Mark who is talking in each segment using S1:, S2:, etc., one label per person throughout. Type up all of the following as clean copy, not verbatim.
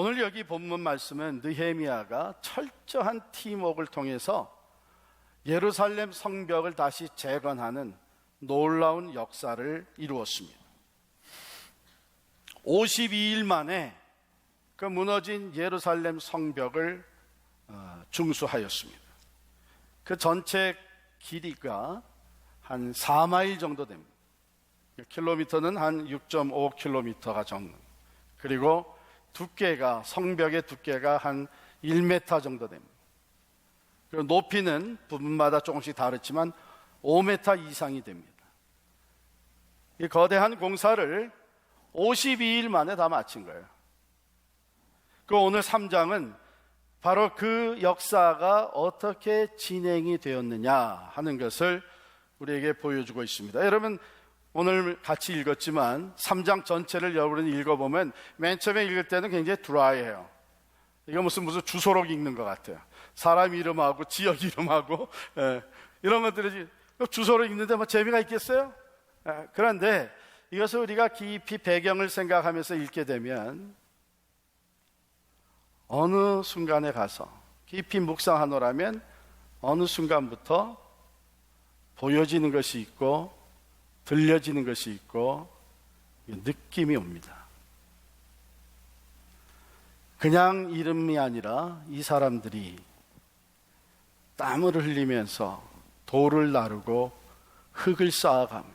S1: 오늘 여기 본문 말씀은 느헤미야가 철저한 팀워크를 통해서 예루살렘 성벽을 다시 재건하는 놀라운 역사를 이루었습니다. 52일 만에 그 무너진 예루살렘 성벽을 중수하였습니다. 그 전체 길이가 한 4마일 정도 됩니다. 킬로미터는 한 6.5km가 정도. 그리고 두께가, 성벽의 두께가 한 1m 정도 됩니다. 그리고 높이는 부분마다 조금씩 다르지만 5m 이상이 됩니다. 이 거대한 공사를 52일 만에 다 마친 거예요. 그 오늘 3장은 바로 그 역사가 어떻게 진행이 되었느냐 하는 것을 우리에게 보여주고 있습니다. 여러분, 오늘 같이 읽었지만 3장 전체를 여러분이 읽어보면 맨 처음에 읽을 때는 굉장히 드라이해요. 이거 무슨 주소록 읽는 것 같아요. 사람 이름하고 지역 이름하고 이런 것들이 주소록 읽는데 뭐 재미가 있겠어요? 그런데 이것을 우리가 깊이 배경을 생각하면서 읽게 되면 어느 순간에 가서 깊이 묵상하노라면 어느 순간부터 보여지는 것이 있고 들려지는 것이 있고 느낌이 옵니다. 그냥 이름이 아니라 이 사람들이 땀을 흘리면서 돌을 나르고 흙을 쌓아가며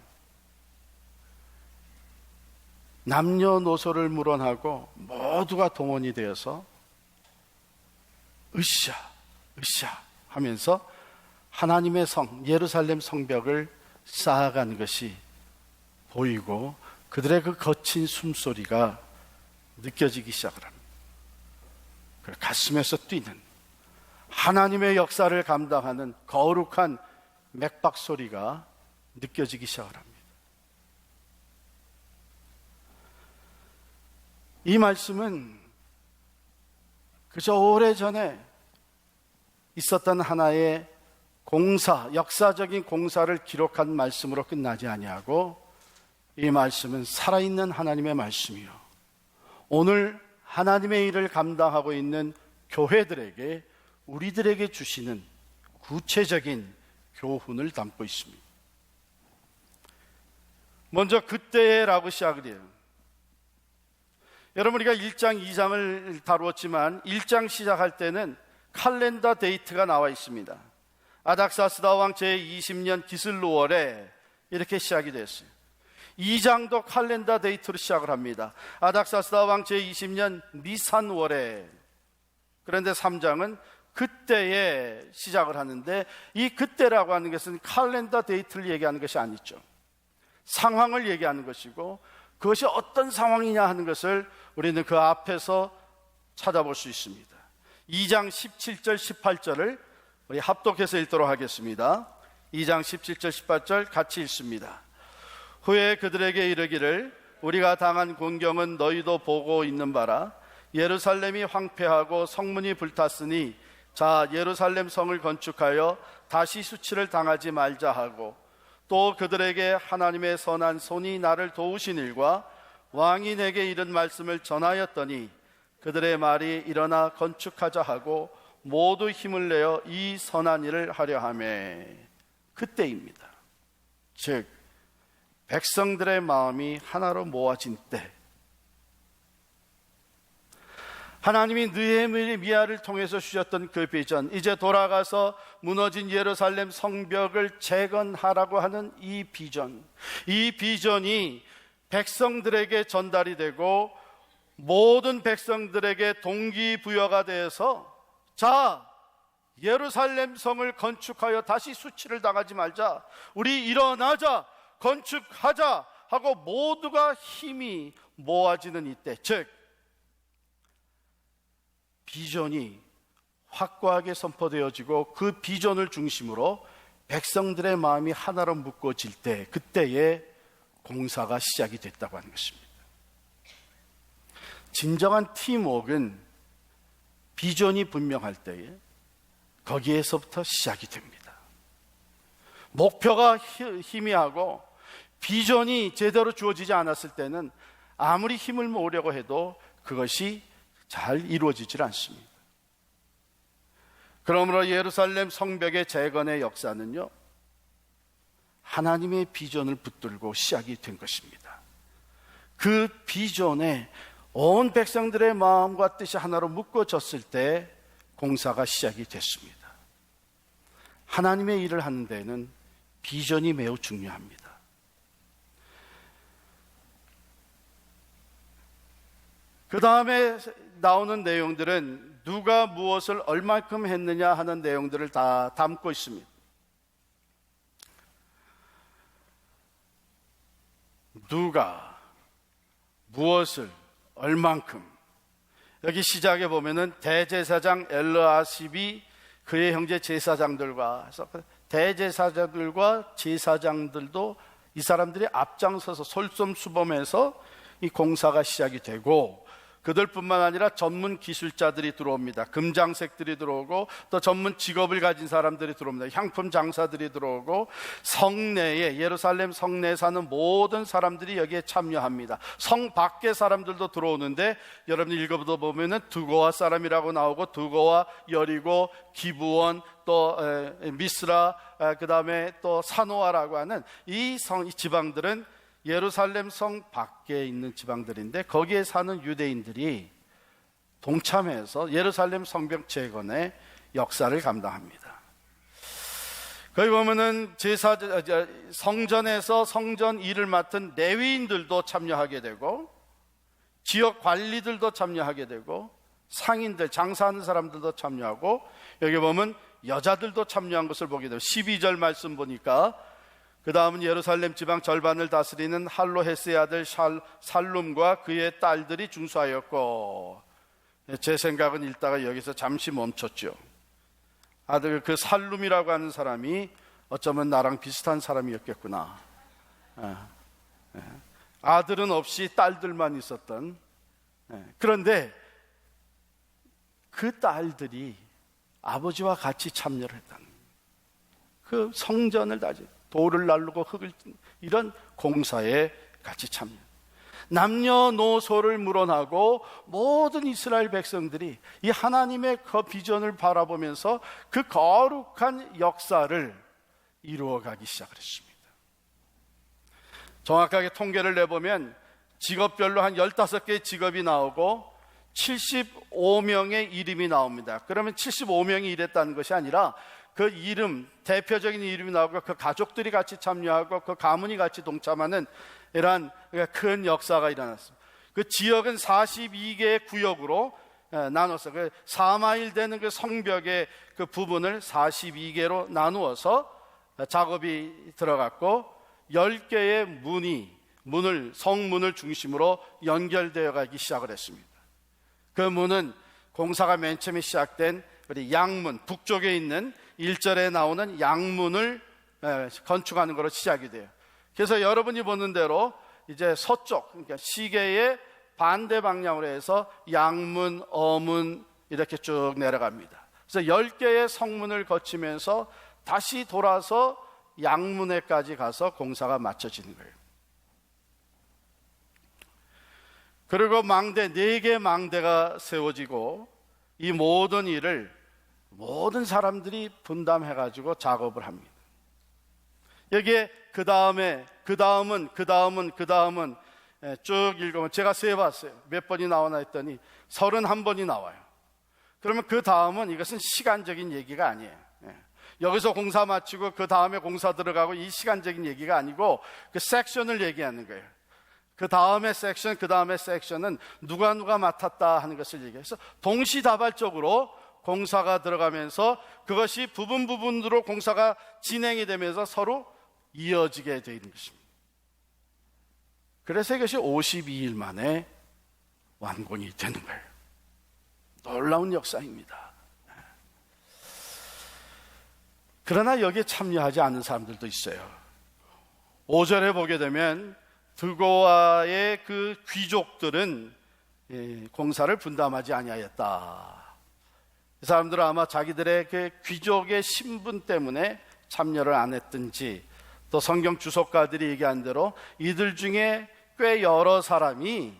S1: 남녀노소를 물어나고 모두가 동원이 되어서 으쌰 으쌰 하면서 하나님의 성 예루살렘 성벽을 쌓아가는 것이 보이고 그들의 그 거친 숨소리가 느껴지기 시작을 합니다. 가슴에서 뛰는 하나님의 역사를 감당하는 거룩한 맥박 소리가 느껴지기 시작을 합니다. 이 말씀은 그저 오래전에 있었던 하나의 공사, 역사적인 공사를 기록한 말씀으로 끝나지 아니하고 이 말씀은 살아있는 하나님의 말씀이요, 오늘 하나님의 일을 감당하고 있는 교회들에게, 우리들에게 주시는 구체적인 교훈을 담고 있습니다. 먼저 그때라고 시작을 해요. 여러분, 우리가 1장, 2장을 다루었지만 1장 시작할 때는 칼렌더 데이트가 나와 있습니다. 아닥사스다 왕 제20년 기슬루월에 이렇게 시작이 됐어요. 2장도 칼렌더 데이트로 시작을 합니다. 아닥사스다 왕 제20년 니산월에. 그런데 3장은 그때에 시작을 하는데 이 그때라고 하는 것은 칼렌더 데이트를 얘기하는 것이 아니죠. 상황을 얘기하는 것이고 그것이 어떤 상황이냐 하는 것을 우리는 그 앞에서 찾아볼 수 있습니다. 2장 17절 18절을 우리 합독해서 읽도록 하겠습니다. 2장 17절 18절 같이 읽습니다. 후에 그들에게 이르기를 우리가 당한 공경은 너희도 보고 있는 바라. 예루살렘이 황폐하고 성문이 불탔으니 자 예루살렘 성을 건축하여 다시 수치를 당하지 말자 하고, 또 그들에게 하나님의 선한 손이 나를 도우신 일과 왕이 내게 이른 말씀을 전하였더니 그들의 말이 일어나 건축하자 하고 모두 힘을 내어 이 선한 일을 하려 하매. 그때입니다. 즉 백성들의 마음이 하나로 모아진 때, 하나님이 느헤미야를 통해서 주셨던 그 비전, 이제 돌아가서 무너진 예루살렘 성벽을 재건하라고 하는 이 비전, 이 비전이 백성들에게 전달이 되고 모든 백성들에게 동기부여가 되어서 자 예루살렘 성을 건축하여 다시 수치를 당하지 말자, 우리 일어나자, 건축하자 하고 모두가 힘이 모아지는 이때, 즉 비전이 확고하게 선포되어지고 그 비전을 중심으로 백성들의 마음이 하나로 묶어질 때, 그때에 공사가 시작이 됐다고 하는 것입니다. 진정한 팀워크는 비전이 분명할 때에 거기에서부터 시작이 됩니다. 목표가 희미하고 비전이 제대로 주어지지 않았을 때는 아무리 힘을 모으려고 해도 그것이 잘 이루어지질 않습니다. 그러므로 예루살렘 성벽의 재건의 역사는요, 하나님의 비전을 붙들고 시작이 된 것입니다. 그 비전에 온 백성들의 마음과 뜻이 하나로 묶어졌을 때 공사가 시작이 됐습니다. 하나님의 일을 하는 데에는 비전이 매우 중요합니다. 그 다음에 나오는 내용들은 누가 무엇을 얼마큼 했느냐 하는 내용들을 다 담고 있습니다. 누가 무엇을 얼만큼, 여기 시작에 보면은 대제사장 엘르아십이 그의 형제 제사장들과 해서 대제사장들과 제사장들도 이 사람들이 앞장서서 솔선수범해서 이 공사가 시작이 되고, 그들뿐만 아니라 전문 기술자들이 들어옵니다. 금장색들이 들어오고 또 전문 직업을 가진 사람들이 들어옵니다. 향품 장사들이 들어오고 성내에, 예루살렘 성내에 사는 모든 사람들이 여기에 참여합니다. 성 밖의 사람들도 들어오는데 여러분 읽어보면은 두고와 사람이라고 나오고, 두고와 여리고 기브온 또 미스라, 그 다음에 또 사노아라고 하는 이 지방들은 예루살렘 성 밖에 있는 지방들인데 거기에 사는 유대인들이 동참해서 예루살렘 성벽 재건의 역사를 감당합니다. 거기 보면은 성전에서 성전 일을 맡은 레위인들도 참여하게 되고, 지역 관리들도 참여하게 되고, 상인들, 장사하는 사람들도 참여하고, 여기 보면 여자들도 참여한 것을 보게 돼요. 12절 말씀 보니까 그 다음은 예루살렘 지방 절반을 다스리는 할로헤스의 아들 살룸과 그의 딸들이 중수하였고, 제 생각은 읽다가 여기서 잠시 멈췄죠. 아들 그 살룸이라고 하는 사람이 어쩌면 나랑 비슷한 사람이었겠구나. 아들은 없이 딸들만 있었던, 그런데 그 딸들이 아버지와 같이 참여를 했다는, 그 성전을 다지 돌을 날르고 흙을, 이런 공사에 같이 참여. 남녀노소를 물어나고 모든 이스라엘 백성들이 이 하나님의 그 비전을 바라보면서 그 거룩한 역사를 이루어가기 시작을 했습니다. 정확하게 통계를 내보면 직업별로 한 15개의 직업이 나오고 75명의 이름이 나옵니다. 그러면 75명이 일했다는 것이 아니라 그 이름, 대표적인 이름이 나오고 그 가족들이 같이 참여하고 그 가문이 같이 동참하는 이러한 큰 역사가 일어났습니다. 그 지역은 42개의 구역으로 나눠서 그 4마일 되는 그 성벽의 그 부분을 42개로 나누어서 작업이 들어갔고, 10개의 성문을 중심으로 연결되어 가기 시작을 했습니다. 그 문은 공사가 맨 처음에 시작된 우리 양문, 북쪽에 있는 1절에 나오는 양문을 건축하는 것으로 시작이 돼요. 그래서 여러분이 보는 대로 이제 서쪽, 그러니까 시계의 반대 방향으로 해서 양문, 어문 이렇게 쭉 내려갑니다. 그래서 10개의 성문을 거치면서 다시 돌아서 양문에까지 가서 공사가 마쳐지는 거예요. 그리고 망대, 4개의 망대가 세워지고 이 모든 일을 모든 사람들이 분담해가지고 작업을 합니다. 여기에 그 다음은 쭉 읽으면 제가 세봤어요. 몇 번이 나오나 했더니 31번이 나와요. 그러면 그 다음은, 이것은 시간적인 얘기가 아니에요. 여기서 공사 마치고 그 다음에 공사 들어가고 이 시간적인 얘기가 아니고 그 섹션을 얘기하는 거예요. 그 다음에 섹션은 누가 맡았다 하는 것을 얘기해서 동시다발적으로 공사가 들어가면서 그것이 부분으로 공사가 진행이 되면서 서로 이어지게 되어 있는 것입니다. 그래서 이것이 52일 만에 완공이 되는 거예요. 놀라운 역사입니다. 그러나 여기에 참여하지 않는 사람들도 있어요. 5절에 보게 되면 드고아의 그 귀족들은 공사를 분담하지 아니하였다. 이 사람들은 아마 자기들의 그 귀족의 신분 때문에 참여를 안 했든지, 또 성경 주석가들이 얘기한 대로 이들 중에 꽤 여러 사람이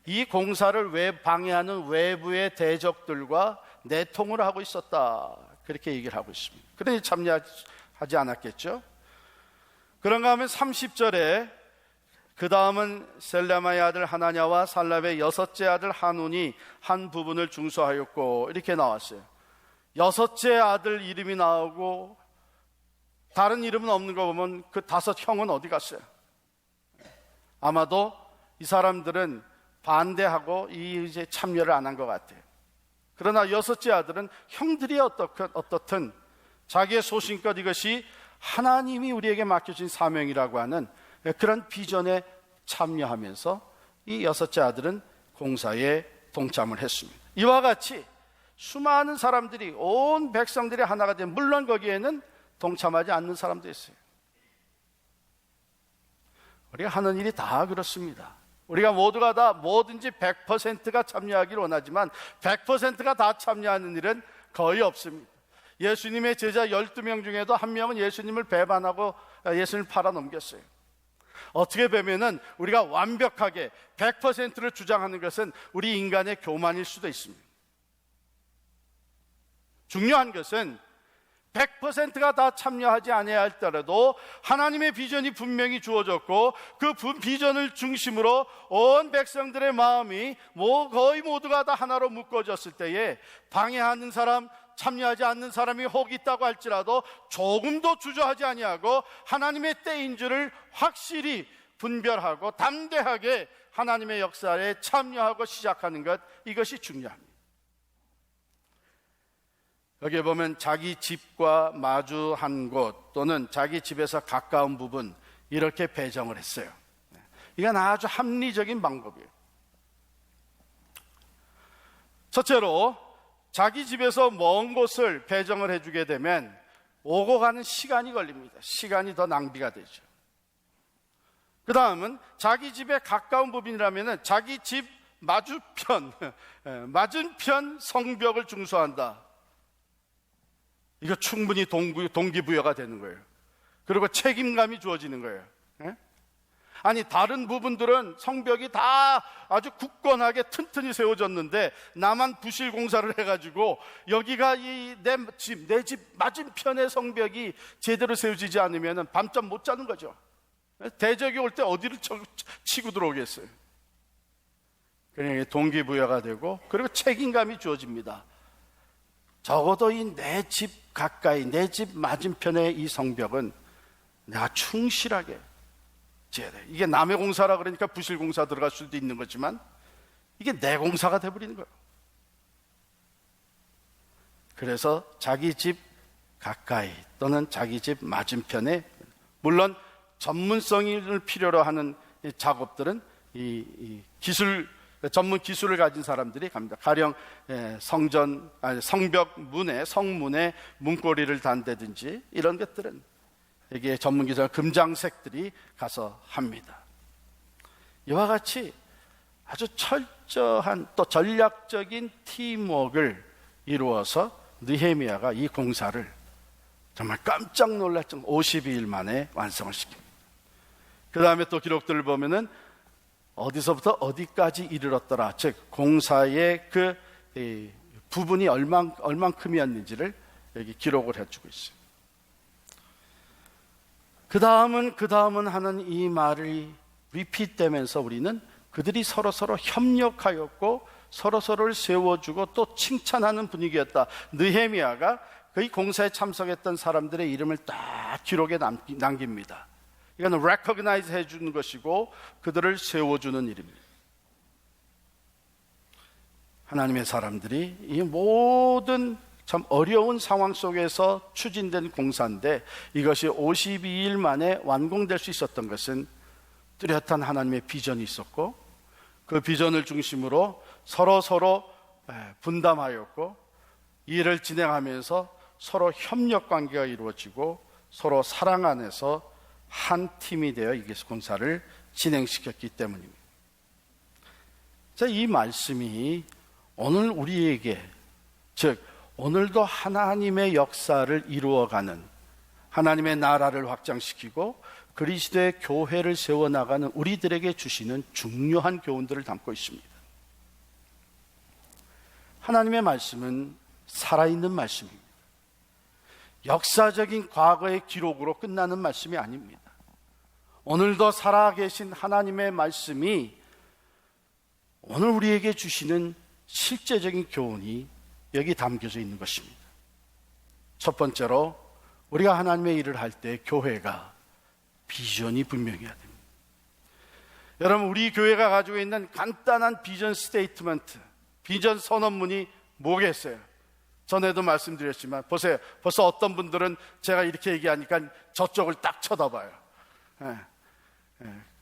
S1: 이 공사를 방해하는 외부의 대적들과 내통을 하고 있었다. 그렇게 얘기를 하고 있습니다. 그러니 참여하지 않았겠죠. 그런가 하면 30절에 그 다음은 셀레마의 아들 하나냐와 살랍의 여섯째 아들 하눈이 한 부분을 중수하였고 이렇게 나왔어요. 여섯째 아들 이름이 나오고 다른 이름은 없는 거 보면 그 다섯 형은 어디 갔어요? 아마도 이 사람들은 반대하고 이제 참여를 안 한 것 같아요. 그러나 여섯째 아들은 형들이 어떻든 자기의 소신껏 이것이 하나님이 우리에게 맡겨진 사명이라고 하는 그런 비전에 참여하면서 이 여섯째 아들은 공사에 동참을 했습니다. 이와 같이 수많은 사람들이, 온 백성들이 하나가 된, 물론 거기에는 동참하지 않는 사람도 있어요. 우리가 하는 일이 다 그렇습니다. 우리가 모두가 다 뭐든지 100%가 참여하기를 원하지만 100%가 다 참여하는 일은 거의 없습니다. 예수님의 제자 12명 중에도 한 명은 예수님을 배반하고 예수님을 팔아넘겼어요. 어떻게 보면은 우리가 완벽하게 100%를 주장하는 것은 우리 인간의 교만일 수도 있습니다. 중요한 것은 100%가 다 참여하지 아니할 할지라도 하나님의 비전이 분명히 주어졌고 그 비전을 중심으로 온 백성들의 마음이 거의 모두가 다 하나로 묶어졌을 때에 방해하는 사람, 참여하지 않는 사람이 혹 있다고 할지라도 조금도 주저하지 아니하고 하나님의 때인 줄을 확실히 분별하고 담대하게 하나님의 역사에 참여하고 시작하는 것, 이것이 중요합니다. 여기에 보면 자기 집과 마주한 곳 또는 자기 집에서 가까운 부분, 이렇게 배정을 했어요. 이건 아주 합리적인 방법이에요. 첫째로 자기 집에서 먼 곳을 배정을 해주게 되면 오고 가는 시간이 걸립니다. 시간이 더 낭비가 되죠. 그 다음은 자기 집에 가까운 부분이라면 자기 집 맞은편 성벽을 중수한다. 이거 충분히 동기부여가 되는 거예요. 그리고 책임감이 주어지는 거예요. 아니, 다른 부분들은 성벽이 다 아주 굳건하게 튼튼히 세워졌는데 나만 부실 공사를 해가지고 여기가 내 집 맞은편의 성벽이 제대로 세워지지 않으면 밤잠 못 자는 거죠. 대적이 올 때 어디를 치고 들어오겠어요. 그냥 동기부여가 되고, 그리고 책임감이 주어집니다. 적어도 내 집 가까이, 내 집 맞은편의 이 성벽은 내가 충실하게 지어야 돼. 이게 남의 공사라 그러니까 부실 공사 들어갈 수도 있는 거지만 이게 내 공사가 돼버리는 거예요. 그래서 자기 집 가까이 또는 자기 집 맞은편에, 물론 전문성을 필요로 하는 작업들은 전문 기술을 가진 사람들이 갑니다. 가령 성벽 문에, 성문에 문고리를 단다든지 이런 것들은 여기에 전문 기술, 금장색들이 가서 합니다. 이와 같이 아주 철저한 또 전략적인 팀워크를 이루어서 느헤미야가 이 공사를 정말 깜짝 놀랄 정도 52일 만에 완성을 시킵니다. 그 다음에 또 기록들을 보면은 어디서부터 어디까지 이르렀더라, 즉 공사의 그 부분이 얼만큼이었는지를 여기 기록을 해주고 있어요. 그 다음은 하는 이 말이 리핏되면서 우리는 그들이 서로서로 협력하였고 서로서로를 세워주고 또 칭찬하는 분위기였다. 느헤미야가 그 공사에 참석했던 사람들의 이름을 딱 기록에 남깁니다. 이건 recognize 해주는 것이고 그들을 세워주는 일입니다. 하나님의 사람들이 이 모든 참 어려운 상황 속에서 추진된 공사인데 이것이 52일 만에 완공될 수 있었던 것은 뚜렷한 하나님의 비전이 있었고 그 비전을 중심으로 서로 분담하였고 일을 진행하면서 서로 협력 관계가 이루어지고 서로 사랑 안에서 한 팀이 되어 이 공사를 진행시켰기 때문입니다. 자, 이 말씀이 오늘 우리에게, 즉 오늘도 하나님의 역사를 이루어가는, 하나님의 나라를 확장시키고 그리스도의 교회를 세워나가는 우리들에게 주시는 중요한 교훈들을 담고 있습니다. 하나님의 말씀은 살아있는 말씀입니다. 역사적인 과거의 기록으로 끝나는 말씀이 아닙니다. 오늘도 살아계신 하나님의 말씀이 오늘 우리에게 주시는 실제적인 교훈이 여기 담겨져 있는 것입니다. 첫 번째로 우리가 하나님의 일을 할 때 교회가 비전이 분명해야 됩니다. 여러분, 우리 교회가 가지고 있는 간단한 비전 스테이트먼트, 비전 선언문이 뭐겠어요? 전에도 말씀드렸지만 보세요. 벌써 어떤 분들은 제가 이렇게 얘기하니까 저쪽을 딱 쳐다봐요.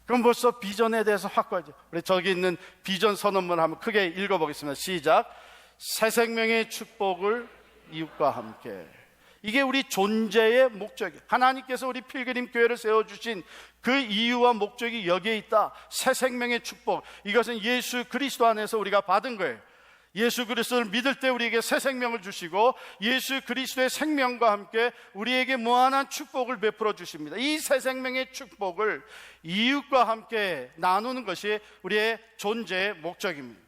S1: 그럼 벌써 비전에 대해서 확고하죠. 우리 저기 있는 비전 선언문 한번 크게 읽어보겠습니다. 시작. 새 생명의 축복을 이웃과 함께. 이게 우리 존재의 목적이에요. 하나님께서 우리 필그림 교회를 세워주신 그 이유와 목적이 여기에 있다. 새 생명의 축복. 이것은 예수 그리스도 안에서 우리가 받은 거예요. 예수 그리스도를 믿을 때 우리에게 새 생명을 주시고 예수 그리스도의 생명과 함께 우리에게 무한한 축복을 베풀어 주십니다. 이 새 생명의 축복을 이웃과 함께 나누는 것이 우리의 존재의 목적입니다.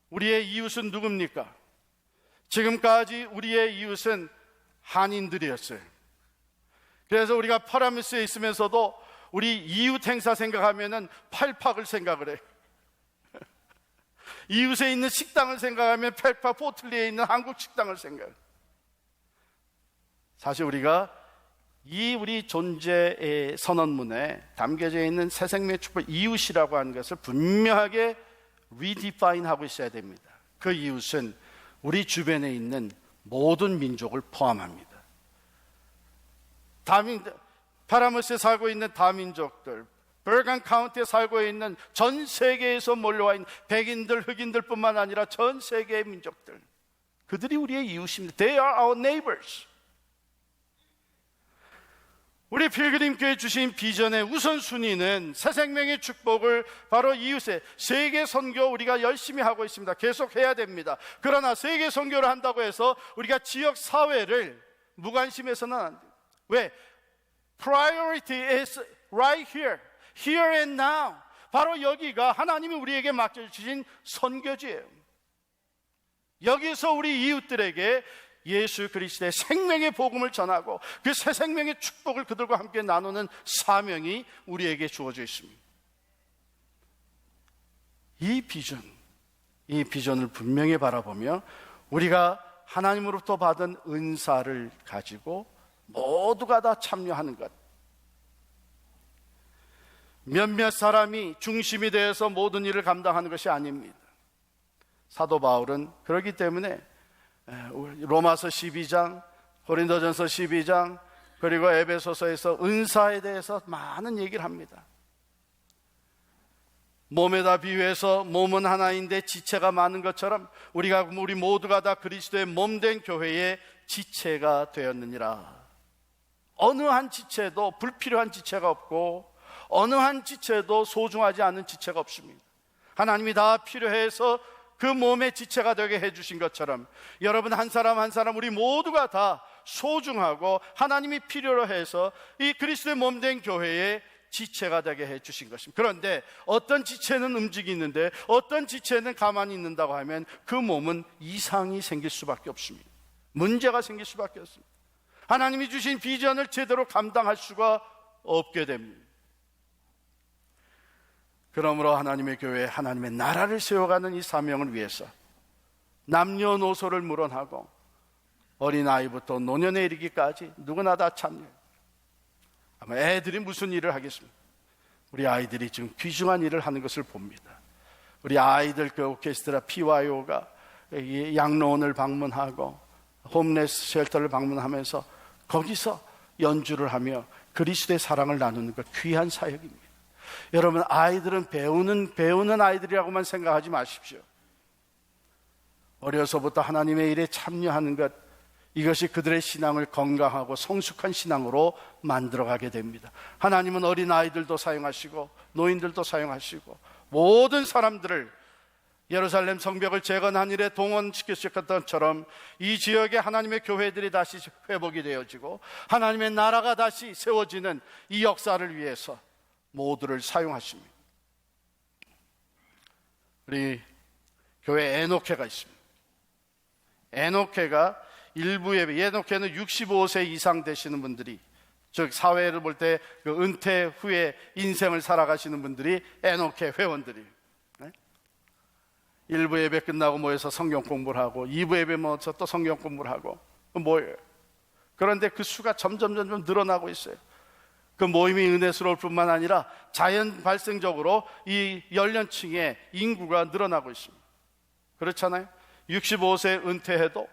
S1: 우리의 이웃은 누굽니까? 지금까지 우리의 이웃은 한인들이었어요. 그래서 우리가 파라미스에 있으면서도 우리 이웃 행사 생각하면은 팔팍을 생각을 해요. 이웃에 있는 식당을 생각하면 펠파 포틀리에 있는 한국 식당을 생각해요. 사실 우리가 이 우리 존재의 선언문에 담겨져 있는 새 생명의 축복 이웃이라고 하는 것을 분명하게 리디파인하고 있어야 됩니다. 그 이웃은 우리 주변에 있는 모든 민족을 포함합니다. 파라무스에 살고 있는 다민족들, 버간 카운티에 살고 있는 전 세계에서 몰려와 있는 백인들, 흑인들 뿐만 아니라 전 세계의 민족들, 그들이 우리의 이웃입니다. They are our neighbors. 우리 필그림 교회 주신 비전의 우선순위는 새 생명의 축복을 바로 이웃에 세계 선교 우리가 열심히 하고 있습니다. 계속 해야 됩니다. 그러나 세계 선교를 한다고 해서 우리가 지역 사회를 무관심해서는 안 돼요. 왜? Priority is right here. Here and now. 바로 여기가 하나님이 우리에게 맡겨주신 선교지예요. 여기서 우리 이웃들에게 예수 그리스도의 생명의 복음을 전하고 그 새 생명의 축복을 그들과 함께 나누는 사명이 우리에게 주어져 있습니다. 이 비전을 분명히 바라보며 우리가 하나님으로부터 받은 은사를 가지고 모두가 다 참여하는 것, 몇몇 사람이 중심이 되어서 모든 일을 감당하는 것이 아닙니다. 사도 바울은 그렇기 때문에 로마서 12장, 고린도전서 12장, 그리고 에베소서에서 은사에 대해서 많은 얘기를 합니다. 몸에다 비유해서 몸은 하나인데 지체가 많은 것처럼 우리 모두가 다 그리스도의 몸된 교회의 지체가 되었느니라. 어느 한 지체도 불필요한 지체가 없고 어느 한 지체도 소중하지 않은 지체가 없습니다. 하나님이 다 필요해서 그 몸의 지체가 되게 해주신 것처럼 여러분 한 사람 한 사람 우리 모두가 다 소중하고 하나님이 필요로 해서 이 그리스도의 몸된 교회의 지체가 되게 해주신 것입니다. 그런데 어떤 지체는 움직이는데 어떤 지체는 가만히 있는다고 하면 그 몸은 이상이 생길 수밖에 없습니다. 문제가 생길 수밖에 없습니다. 하나님이 주신 비전을 제대로 감당할 수가 없게 됩니다. 그러므로 하나님의 교회, 하나님의 나라를 세워가는 이 사명을 위해서 남녀노소를 물어나고 어린아이부터 노년에 이르기까지 누구나 다 참여해요. 아마 애들이 무슨 일을 하겠습니까? 우리 아이들이 지금 귀중한 일을 하는 것을 봅니다. 우리 아이들 그 오케스트라 PYO가 양로원을 방문하고 홈레스 쉘터를 방문하면서 거기서 연주를 하며 그리스도의 사랑을 나누는 것, 귀한 사역입니다. 여러분, 아이들은 배우는 아이들이라고만 생각하지 마십시오. 어려서부터 하나님의 일에 참여하는 것, 이것이 그들의 신앙을 건강하고 성숙한 신앙으로 만들어가게 됩니다. 하나님은 어린 아이들도 사용하시고 노인들도 사용하시고 모든 사람들을 예루살렘 성벽을 재건한 일에 동원시켰던 것처럼 이 지역에 하나님의 교회들이 다시 회복이 되어지고 하나님의 나라가 다시 세워지는 이 역사를 위해서 모두를 사용하십니다. 우리 교회에 에노케가 있습니다. 에녹회가 일부 예배, 에녹회는 65세 이상 되시는 분들이, 즉 사회를 볼 때 그 은퇴 후에 인생을 살아가시는 분들이 에녹회 회원들이, 네? 1부 예배 끝나고 모여서 성경 공부를 하고 2부 예배 모여서 또 성경 공부를 하고 뭐예요? 그런데 그 수가 점점 늘어나고 있어요. 그 모임이 은혜스러울 뿐만 아니라 자연 발생적으로 이 연령층의 인구가 늘어나고 있습니다. 그렇잖아요. 65세 은퇴해도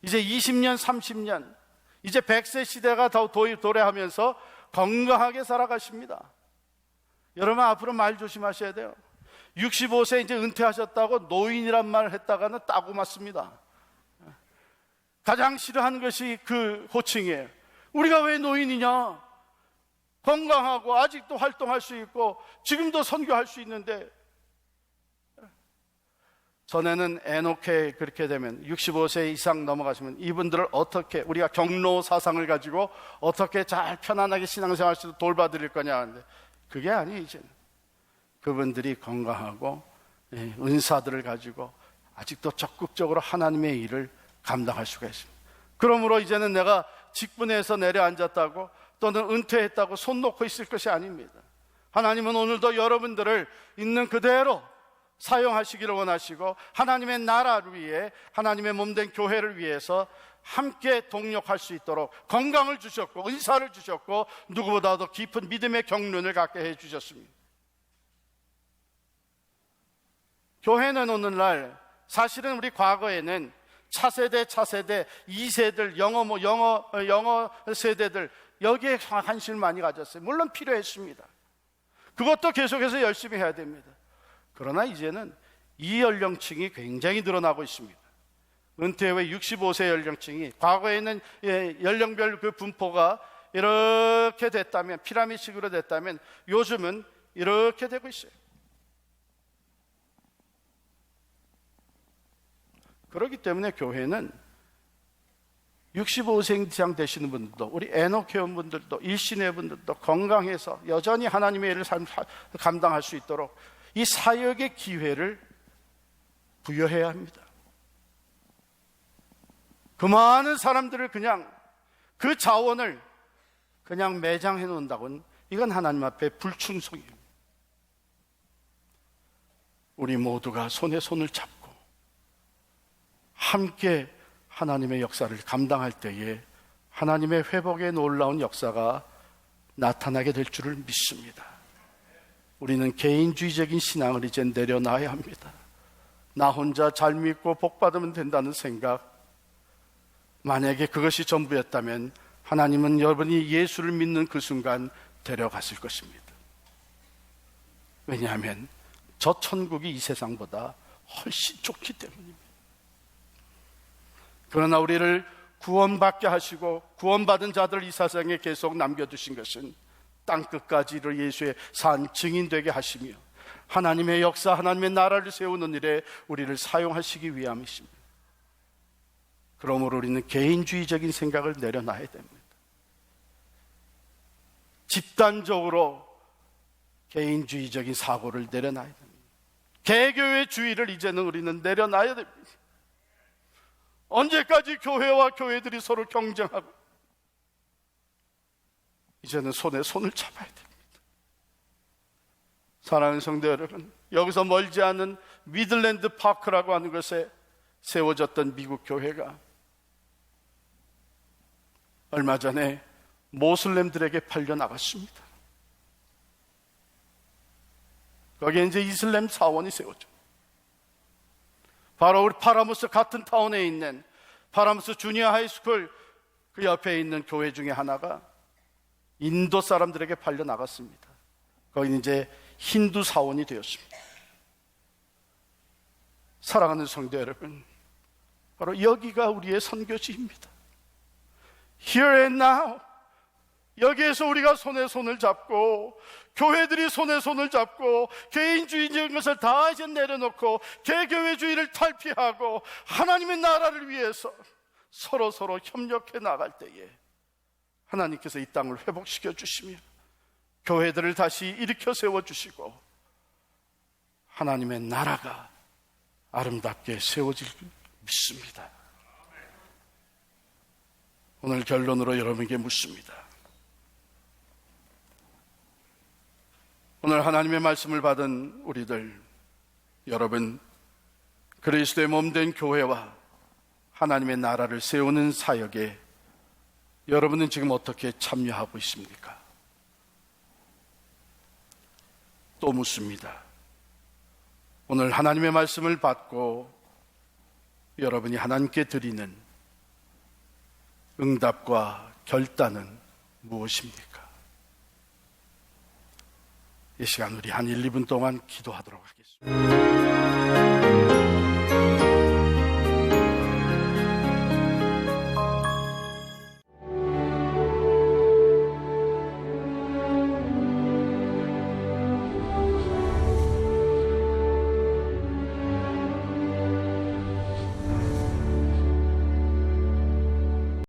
S1: 이제 20년, 30년, 이제 100세 시대가 더 도래하면서 건강하게 살아가십니다. 여러분 앞으로 말 조심하셔야 돼요. 65세 이제 은퇴하셨다고 노인이란 말을 했다가는 따고 맞습니다. 가장 싫어하는 것이 그 호칭이에요. 우리가 왜 노인이냐? 건강하고 아직도 활동할 수 있고 지금도 선교할 수 있는데. 전에는 에녹회 그렇게 되면 65세 이상 넘어가시면 이분들을 어떻게, 우리가 경로 사상을 가지고 어떻게 잘 편안하게 신앙생활 할 수 있도록 돌봐드릴 거냐 하는데 그게 아니에요. 이제는 그분들이 건강하고 은사들을 가지고 아직도 적극적으로 하나님의 일을 감당할 수가 있습니다. 그러므로 이제는 내가 직분에서 내려앉았다고 또는 은퇴했다고 손 놓고 있을 것이 아닙니다. 하나님은 오늘도 여러분들을 있는 그대로 사용하시기를 원하시고 하나님의 나라를 위해, 하나님의 몸된 교회를 위해서 함께 동력할 수 있도록 건강을 주셨고 은사를 주셨고 누구보다도 깊은 믿음의 경륜을 갖게 해주셨습니다. 교회는 오늘날 사실은 우리 과거에는 차세대, 2세들, 영어 세대들 여기에 관심을 많이 가졌어요. 물론 필요했습니다. 그것도 계속해서 열심히 해야 됩니다. 그러나 이제는 이 연령층이 굉장히 늘어나고 있습니다. 은퇴 후에 65세 연령층이, 과거에는 연령별 그 분포가 이렇게 됐다면, 피라미드식으로 됐다면 요즘은 이렇게 되고 있어요. 그렇기 때문에 교회는 65세 이상 되시는 분들도, 우리 에녹 회원분들도, 일신회 분들도 건강해서 여전히 하나님의 일을 감당할 수 있도록 이 사역의 기회를 부여해야 합니다. 그 많은 사람들을 그냥 그 자원을 그냥 매장해 놓는다고는 이건 하나님 앞에 불충성이에요. 우리 모두가 손에 손을 잡고 함께 하나님의 역사를 감당할 때에 하나님의 회복의 놀라운 역사가 나타나게 될 줄을 믿습니다. 우리는 개인주의적인 신앙을 이제 내려놔야 합니다. 나 혼자 잘 믿고 복 받으면 된다는 생각, 만약에 그것이 전부였다면 하나님은 여러분이 예수를 믿는 그 순간 데려갔을 것입니다. 왜냐하면 저 천국이 이 세상보다 훨씬 좋기 때문입니다. 그러나 우리를 구원받게 하시고 구원받은 자들을 이 세상에 계속 남겨두신 것은 땅끝까지를 예수의 산 증인 되게 하시며 하나님의 역사, 하나님의 나라를 세우는 일에 우리를 사용하시기 위함이십니다. 그러므로 우리는 개인주의적인 생각을 내려놔야 됩니다. 집단적으로 개인주의적인 사고를 내려놔야 됩니다. 개교회주의를 이제는 우리는 내려놔야 됩니다. 언제까지 교회와 교회들이 서로 경쟁하고, 이제는 손에 손을 잡아야 됩니다. 사랑하는 성도 여러분, 여기서 멀지 않은 미들랜드 파크라고 하는 곳에 세워졌던 미국 교회가 얼마 전에 모슬렘들에게 팔려나갔습니다. 거기에 이제 이슬람 사원이 세워져. 바로 우리 파라무스 같은 타운에 있는 파라무스 주니어 하이스쿨 그 옆에 있는 교회 중에 하나가 인도 사람들에게 팔려나갔습니다. 거기는 이제 힌두 사원이 되었습니다. 사랑하는 성도 여러분, 바로 여기가 우리의 선교지입니다. Here and now, 여기에서 우리가 손에 손을 잡고, 교회들이 손에 손을 잡고 개인주의적인 것을 다 이제 내려놓고 개교회주의를 탈피하고 하나님의 나라를 위해서 서로 협력해 나갈 때에 하나님께서 이 땅을 회복시켜 주시며 교회들을 다시 일으켜 세워주시고 하나님의 나라가 아름답게 세워질 믿습니다. 오늘 결론으로 여러분에게 묻습니다. 오늘 하나님의 말씀을 받은 우리들, 여러분, 그리스도의 몸된 교회와 하나님의 나라를 세우는 사역에 여러분은 지금 어떻게 참여하고 있습니까? 또 묻습니다. 오늘 하나님의 말씀을 받고 여러분이 하나님께 드리는 응답과 결단은 무엇입니까? 이 시간 우리 한 1, 2분 동안 기도하도록 하겠습니다.